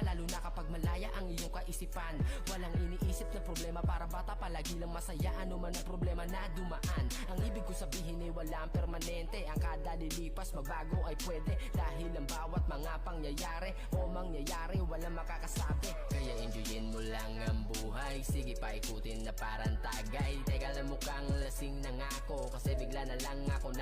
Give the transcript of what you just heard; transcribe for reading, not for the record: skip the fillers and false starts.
lalo na kapag malaya ang iyong kaisipan. Walang iniisip na problema, para bata palagi lang masaya, ano man ang problema na dumaan. Ang ibig ko sabihin ay walang permanente, ang kada lilipas magbago ay pwede, dahil ang bawat mga pangyayari o mangyayari walang makakasabi. Kaya enjoyin mo lang ang buhay, sige paikutin na parang tagay. Teka lang, mukhang lasing na nga ako, kasi bigla na lang ako